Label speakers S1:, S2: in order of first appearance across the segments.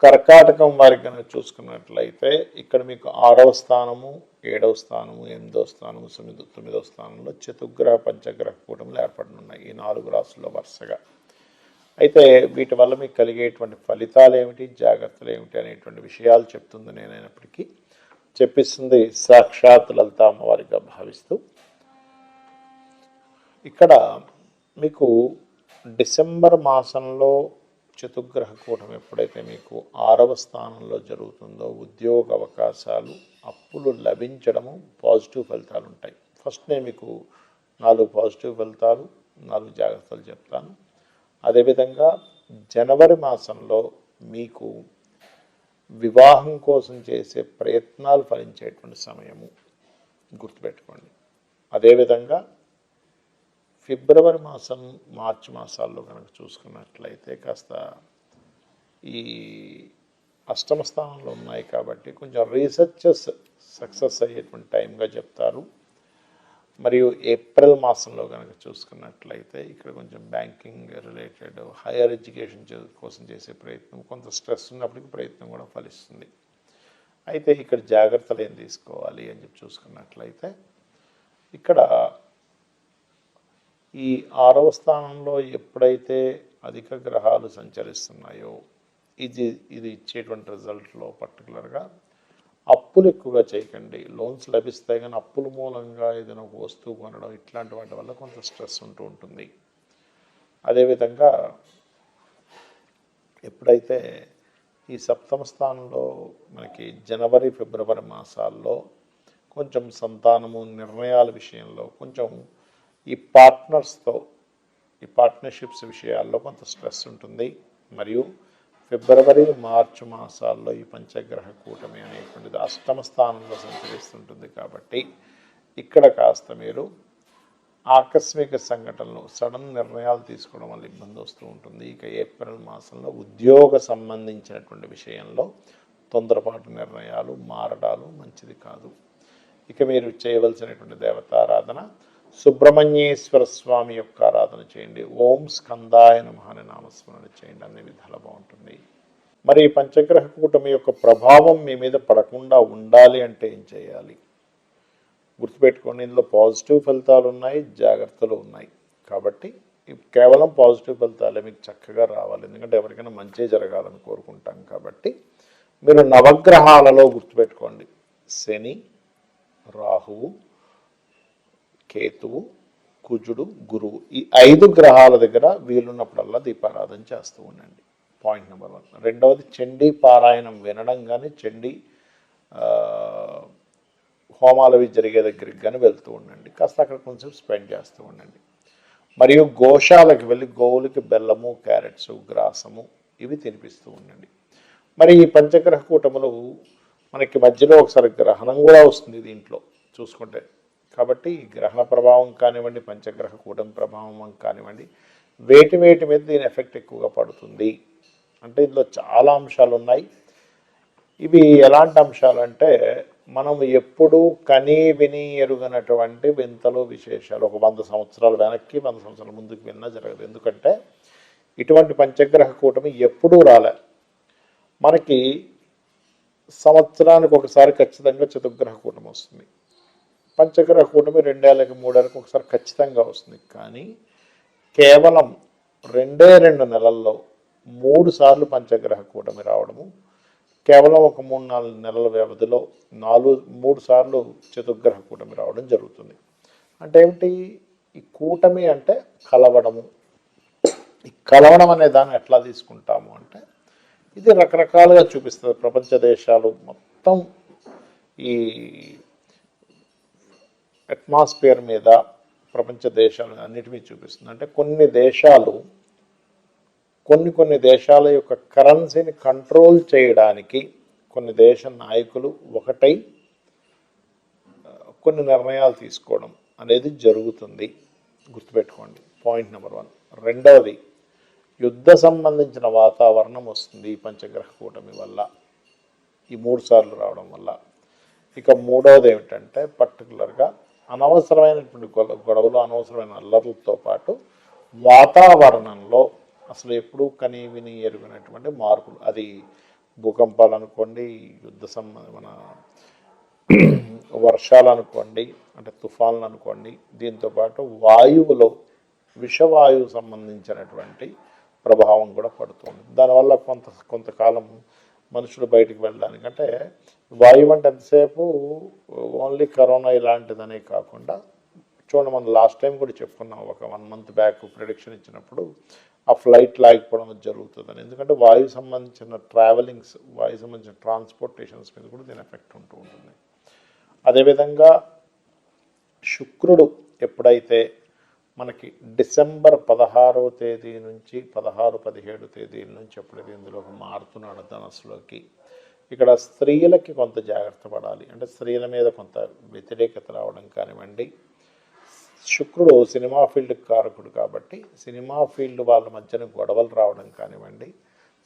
S1: కర్కాటకం వారికి కనుక చూసుకున్నట్లయితే ఇక్కడ మీకు 6వ స్థానము, 7వ స్థానము, 8వ స్థానము, 9వ స్థానంలో చతుర్గ్రహ పంచగ్రహ కూటములు ఏర్పడనున్నాయి ఈ 4 రాసుల్లో వరుసగా. అయితే వీటి వల్ల మీకు కలిగేటువంటి ఫలితాలు ఏమిటి, జాగ్రత్తలు ఏమిటి అనేటువంటి విషయాలు చెప్తుంది నేనైనప్పటికీ, చెప్పిస్తుంది సాక్షాత్ లలిత అమ్మవారిగా భావిస్తూ. ఇక్కడ మీకు డిసెంబర్ మాసంలో చతుర్గ్రహ కూటమి ఎప్పుడైతే మీకు 6వ స్థానంలో జరుగుతుందో ఉద్యోగ అవకాశాలు, అప్పులు లభించడము, పాజిటివ్ ఫలితాలు ఉంటాయి. ఫస్ట్ నేను మీకు 4 పాజిటివ్ ఫలితాలు, 4 జాగ్రత్తలు చెప్తాను. అదేవిధంగా జనవరి మాసంలో మీకు వివాహం కోసం చేసే ప్రయత్నాలు ఫలించేటువంటి సమయము గుర్తుపెట్టుకోండి. అదేవిధంగా ఫిబ్రవరి మాసం, మార్చి మాసాల్లో కనుక చూసుకున్నట్లయితే కాస్త ఈ అష్టమ స్థానంలో ఉన్నాయి కాబట్టి కొంచెం రీసెర్చెస్ సక్సెస్ అయ్యేటువంటి టైంగా చెప్తారు. మరియు ఏప్రిల్ మాసంలో కనుక చూసుకున్నట్లయితే ఇక్కడ కొంచెం బ్యాంకింగ్ రిలేటెడ్ హైయర్ ఎడ్యుకేషన్ కోసం చేసే ప్రయత్నం, కొంత స్ట్రెస్ ఉన్నప్పటికీ ప్రయత్నం కూడా ఫలిస్తుంది. అయితే ఇక్కడ జాగ్రత్తలు ఏం తీసుకోవాలి అని చెప్పి చూసుకున్నట్లయితే ఇక్కడ ఈ 6వ స్థానంలో ఎప్పుడైతే అధిక గ్రహాలు సంచరిస్తున్నాయో ఇది ఇచ్చేటువంటి రిజల్ట్లో పర్టికులర్గా అప్పులు ఎక్కువగా చేయకండి. లోన్స్ లభిస్తాయి కానీ అప్పుల మూలంగా ఏదైనా ఒక వస్తువు కొనడం ఇట్లాంటి వాటి వల్ల కొంత స్ట్రెస్ ఉంటూ ఉంటుంది. అదేవిధంగా ఎప్పుడైతే ఈ 7వ స్థానంలో మనకి జనవరి, ఫిబ్రవరి మాసాల్లో కొంచెం సంతానము, నిర్ణయాల విషయంలో కొంచెం ఈ పార్ట్నర్స్తో ఈ పార్ట్నర్షిప్స్ విషయాల్లో కొంత స్ట్రెస్ ఉంటుంది. మరియు ఫిబ్రవరి, మార్చి మాసాల్లో ఈ పంచగ్రహ కూటమి అనేటువంటిది 8వ స్థానంలో సంచరిస్తుంటుంది కాబట్టి ఇక్కడ కాస్త మీరు ఆకస్మిక సంఘటనలు, సడన్ నిర్ణయాలు తీసుకోవడం వల్ల ఇబ్బంది వస్తూ ఉంటుంది. ఇక ఏప్రిల్ మాసంలో ఉద్యోగ సంబంధించినటువంటి విషయంలో తొందరపాటు నిర్ణయాలు, మారడాలు మంచిది కాదు. ఇక మీరు చేయవలసినటువంటి దేవతారాధన సుబ్రహ్మణ్యేశ్వర స్వామి యొక్క ఆరాధన చేయండి. ఓం స్కందాయ నమః అని నామస్మరణ చేయండి, అన్ని విధాలు బాగుంటుంది. మరి ఈ పంచగ్రహ కూటమి యొక్క ప్రభావం మీ మీద పడకుండా ఉండాలి అంటే ఏం చేయాలి గుర్తుపెట్టుకోండి. ఇందులో పాజిటివ్ ఫలితాలు ఉన్నాయి, జాగ్రత్తలు ఉన్నాయి. కాబట్టి కేవలం పాజిటివ్ ఫలితాలే మీకు చక్కగా రావాలి. ఎందుకంటే ఎవరికైనా మంచి జరగాలని కోరుకుంటాం కాబట్టి మీరు నవగ్రహాలలో గుర్తుపెట్టుకోండి, శని, రాహువు, కేతువు, కుజుడు, గురువు, ఈ 5 గ్రహాల దగ్గర వీలున్నప్పుడల్లా దీపారాధన చేస్తూ ఉండండి. Point number 1. రెండవది చండీ పారాయణం వినడం కానీ, చండీ హోమాలవి జరిగే దగ్గరికి కానీ వెళ్తూ ఉండండి. కాస్త అక్కడ కొంచెం స్పెండ్ చేస్తూ ఉండండి. మరియు గోశాలకు వెళ్ళి గోవులకి బెల్లము, క్యారెట్స్, గ్రాసము ఇవి తినిపిస్తూ ఉండండి. మరి ఈ పంచగ్రహ కూటములు మనకి మధ్యలో ఒకసారి గ్రహణం కూడా వస్తుంది దీంట్లో చూసుకుంటే. కాబట్టి గ్రహణ ప్రభావం కానివ్వండి, పంచగ్రహ కూటమి ప్రభావం కానివ్వండి, వేటి మీద దీని ఎఫెక్ట్ ఎక్కువగా పడుతుంది అంటే ఇందులో చాలా అంశాలు ఉన్నాయి. ఇవి ఎలాంటి అంశాలు అంటే మనం ఎప్పుడూ కనీ విని ఎరుగనటువంటి వింతలు, విశేషాలు ఒక 100 సంవత్సరాలు వెనక్కి, 100 సంవత్సరాల ముందుకు విన్నా జరగదు. ఎందుకంటే ఇటువంటి పంచగ్రహ కూటమి ఎప్పుడూ రాలే. మనకి సంవత్సరానికి ఒకసారి ఖచ్చితంగా చతుర్గ్రహ కూటమి వస్తుంది. పంచగ్రహ కూటమి 2 ఏళ్ళకి 3 ఏళ్ళకి ఒకసారి ఖచ్చితంగా వస్తుంది. కానీ కేవలం 2 నెలల్లో 3 సార్లు పంచగ్రహ కూటమి రావడము, కేవలం ఒక 3-4 నెలల వ్యవధిలో 3 సార్లు చతుర్గ్రహ కూటమి రావడం జరుగుతుంది. అంటే ఏమిటి? ఈ కూటమి అంటే కలవడము. ఈ కలవడం అనే దాన్ని ఎట్లా తీసుకుంటాము అంటే ఇది రకరకాలుగా చూపిస్తుంది. ప్రపంచ దేశాలు మొత్తం ఈ అట్మాస్ఫియర్ మీద ప్రపంచ దేశాలు అన్నిటి చూపిస్తుంది. అంటే కొన్ని దేశాల యొక్క కరెన్సీని కంట్రోల్ చేయడానికి కొన్ని దేశ నాయకులు ఒకటై కొన్ని నిర్ణయాలు తీసుకోవడం అనేది జరుగుతుంది. గుర్తుపెట్టుకోండి. Point number 1. రెండవది యుద్ధ సంబంధించిన వాతావరణం వస్తుంది ఈ పంచగ్రహ కూటమి వల్ల, ఈ 3 సార్లు రావడం వల్ల. ఇక మూడవది ఏమిటంటే పర్టికులర్గా అనవసరమైనటువంటి గొడవలు, అనవసరమైన అల్లర్లతో పాటు వాతావరణంలో అసలు ఎప్పుడూ కనీ విని ఎరుగినటువంటి మార్పులు. అది భూకంపాలు అనుకోండి, మన వర్షాలు అనుకోండి, అంటే తుఫాన్లు అనుకోండి, దీంతోపాటు వాయువులో విషవాయువు సంబంధించినటువంటి ప్రభావం కూడా పడుతుంది. దానివల్ల కొంతకాలం మనుషులు బయటికి వెళ్ళడానికి, అంటే వాయువు అంటే ఎంతసేపు ఓన్లీ కరోనా ఇలాంటిదనే కాకుండా చూడండి, మనం లాస్ట్ టైం కూడా చెప్పుకున్నాం, ఒక 1 month బ్యాక్ ప్రిడిక్షన్ ఇచ్చినప్పుడు ఆ ఫ్లైట్ లాగిపోవడం జరుగుతుందని. ఎందుకంటే వాయువు సంబంధించిన ట్రావెలింగ్స్, వాయువు సంబంధించిన ట్రాన్స్పోర్టేషన్స్ మీద కూడా దీని ఎఫెక్ట్ ఉంటూ ఉంటుంది. అదేవిధంగా శుక్రుడు ఎప్పుడైతే మనకి డిసెంబర్ 16వ తేదీ నుంచి 16-17 తేదీల నుంచి ఎప్పుడైతే ఇందులోకి మారుతున్నాడు ధనస్సులోకి, ఇక్కడ స్త్రీలకి కొంత జాగ్రత్త పడాలి. అంటే స్త్రీల మీద కొంత వ్యతిరేకత రావడం కానివ్వండి, శుక్రుడు సినిమా ఫీల్డ్కి కారకుడు కాబట్టి సినిమా ఫీల్డ్ వాళ్ళ మధ్యన గొడవలు రావడం కానివ్వండి,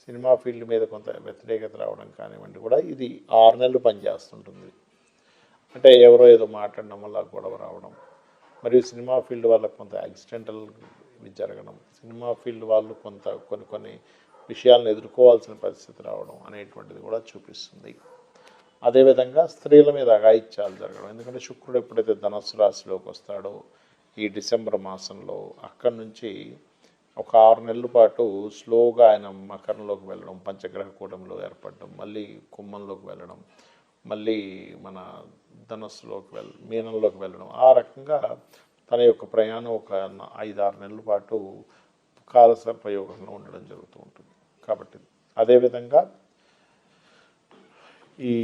S1: సినిమా ఫీల్డ్ మీద కొంత వ్యతిరేకత రావడం కానివ్వండి, కూడా ఇది 6 నెలలు పనిచేస్తుంటుంది. అంటే ఎవరో ఏదో మాట్లాడడం వల్ల గొడవ రావడం, మరియు సినిమా ఫీల్డ్ వాళ్ళకి కొంత యాక్సిడెంటల్ జరగడం, సినిమా ఫీల్డ్ వాళ్ళు కొన్ని విషయాలను ఎదుర్కోవాల్సిన పరిస్థితి రావడం అనేటువంటిది కూడా చూపిస్తుంది. అదేవిధంగా స్త్రీల మీద అఘాయిత్యాలు జరగడం, ఎందుకంటే శుక్రుడు ఎప్పుడైతే ధనస్సు రాశిలోకి వస్తాడో ఈ డిసెంబర్ మాసంలో, అక్కడి నుంచి ఒక 6 నెలల పాటు స్లోగా ఆయన మకరంలోకి వెళ్ళడం, పంచగ్రహ కూటంలో ఏర్పడడం, మళ్ళీ కుంభంలోకి వెళ్ళడం, మళ్ళీ మన ధనస్సులోకి మీనంలోకి వెళ్ళడం, ఆ రకంగా తన యొక్క ప్రయాణం ఒక 5-6 నెలల పాటు కాలసర్పయోగంలో ఉండడం జరుగుతూ ఉంటుంది. కాబట్టి అదేవిధంగా ఈ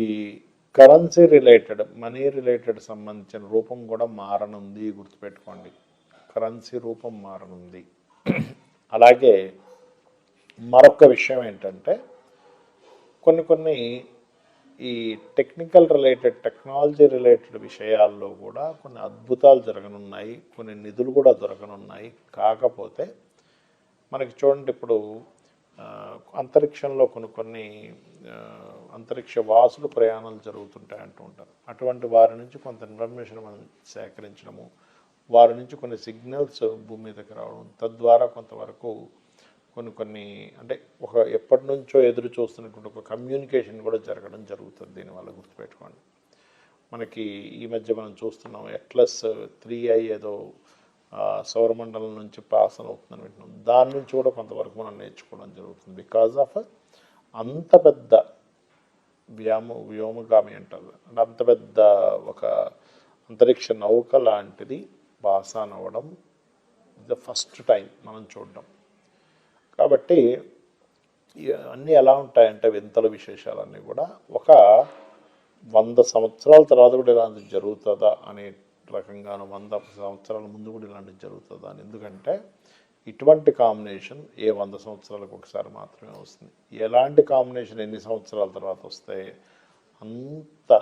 S1: కరెన్సీ రిలేటెడ్, మనీ రిలేటెడ్ సంబంధించిన రూపం కూడా మారనుంది, గుర్తుపెట్టుకోండి. కరెన్సీ రూపం మారనుంది. అలాగే మరొక విషయం ఏంటంటే, కొన్ని ఈ టెక్నికల్ రిలేటెడ్, టెక్నాలజీ రిలేటెడ్ విషయాల్లో కూడా కొన్ని అద్భుతాలు జరగనున్నాయి, కొన్ని నిధులు కూడా దొరకనున్నాయి. కాకపోతే మనకి చూడండి, ఇప్పుడు అంతరిక్షంలో కొన్ని అంతరిక్ష వాసులు ప్రయాణాలు జరుగుతుంటాయి అంటూ ఉంటారు. అటువంటి వారి నుంచి కొంత ఇన్ఫర్మేషన్ మనం సేకరించడము, వారి నుంచి కొన్ని సిగ్నల్స్ భూమి మీదకి రావడం, తద్వారా కొంతవరకు కొన్ని అంటే ఎప్పటి నుంచో ఎదురు చూస్తున్నటువంటి ఒక కమ్యూనికేషన్ కూడా జరగడం జరుగుతుంది. దీనివల్ల గుర్తుపెట్టుకోండి, మనకి ఈ మధ్య మనం చూస్తున్నాం ఎట్లస్ 3i ఏదో సౌరమండలం నుంచి పాస్ అవుతుందని వింటున్నాం. దాని నుంచి కూడా కొంతవరకు మనం నేర్చుకోవడం జరుగుతుంది. బికాజ్ ఆఫ్ అంత పెద్ద వ్యోమగామి అంటారు, అంత పెద్ద ఒక అంతరిక్ష నౌక లాంటిది పాస్ ఆన్ అవ్వడం ద ఫస్ట్ టైం మనం చూడడం. కాబట్టి అన్నీ ఎలా ఉంటాయంటే, వింతల విశేషాలన్నీ కూడా ఒక 100 సంవత్సరాల తర్వాత కూడా ఇలాంటిది జరుగుతుందా అనే రకంగాను, 100 సంవత్సరాల ముందు కూడా ఇలాంటిది జరుగుతుందా అని. ఎందుకంటే ఇటువంటి కాంబినేషన్ 100 సంవత్సరాలకు ఒకసారి మాత్రమే వస్తుంది. ఎలాంటి కాంబినేషన్ ఎన్ని సంవత్సరాల తర్వాత వస్తాయి, అంత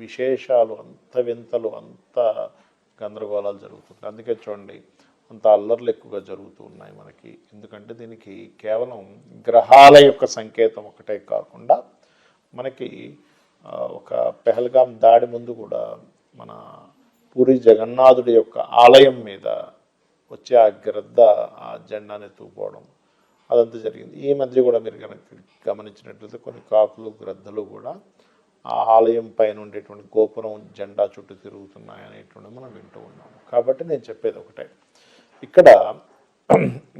S1: విశేషాలు, అంత వింతలు, అంత గందరగోళాలు జరుగుతుంటాయి. అందుకే చూడండి, అంత అల్లర్లు ఎక్కువగా జరుగుతూ ఉన్నాయి మనకి. ఎందుకంటే దీనికి కేవలం గ్రహాల యొక్క సంకేతం ఒకటే కాకుండా, మనకి ఒక పెహల్గాం దాడి ముందు కూడా మన పూరి జగన్నాథుడి యొక్క ఆలయం మీద వచ్చి ఆ గ్రద్ద ఆ జెండాని ఎత్తుకుపోవడం అదంతా జరిగింది. ఈ మధ్య కూడా మీరు కనుక గమనించినట్లయితే కొన్ని కాకులు, గ్రద్దలు కూడా ఆ ఆలయం పైన ఉండేటువంటి గోపురం జెండా చుట్టూ తిరుగుతున్నాయి అనేటువంటి మనం వింటూ ఉన్నాము. కాబట్టి నేను చెప్పేది ఒకటే, ఇక్కడ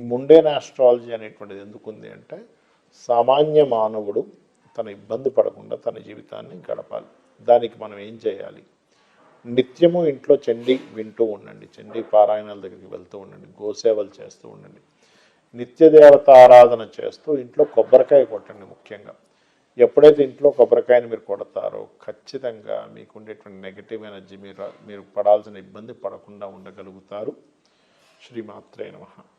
S1: ముండేన్ ఆస్ట్రాలజీ అనేటువంటిది ఎందుకుంది అంటే, సామాన్య మానవుడు తన ఇబ్బంది పడకుండా తన జీవితాన్ని గడపాలి. దానికి మనం ఏం చేయాలి, నిత్యము ఇంట్లో చండీ వింటూ ఉండండి, చండీ పారాయణాల దగ్గరికి వెళ్తూ ఉండండి, గోసేవలు చేస్తూ ఉండండి, నిత్యదేవత ఆరాధన చేస్తూ ఇంట్లో కొబ్బరికాయ కొట్టండి. ముఖ్యంగా ఎప్పుడైతే ఇంట్లో కొబ్బరికాయని మీరు కొడతారో ఖచ్చితంగా మీకు ఉండేటువంటి నెగిటివ్ ఎనర్జీ మీరు పడాల్సిన ఇబ్బంది పడకుండా ఉండగలుగుతారు. శ్రీమాత్రే నమః.